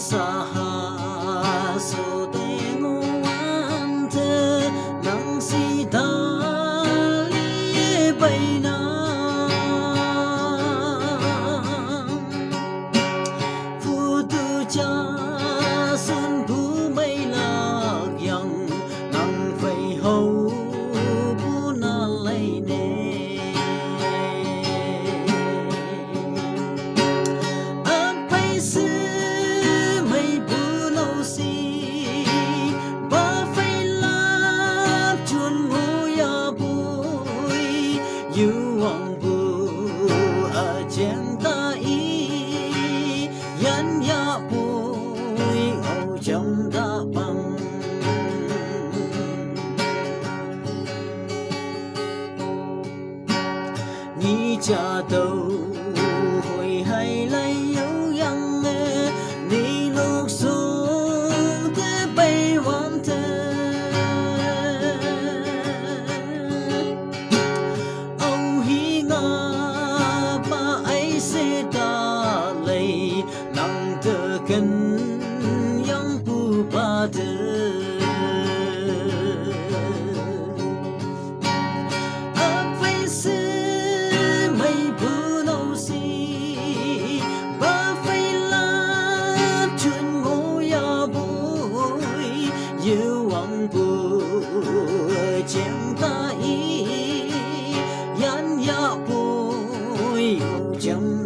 saha so de ngoan thơ nang si ta li bay na phu tu cha sun bu mây lạc yang nang phai hậu bu na lay ne you wang bu a chen ta y yan ya bu o chong da bang ni cha đâu hồi hay lấy yêu yang ni lúc xuống te bay hoàn thơ se ta lay nang te kan yang pu ba de a phai se mai bu no si ba phai la chun ngo ya bu you wang bu chen ta y yan ya bu chẳng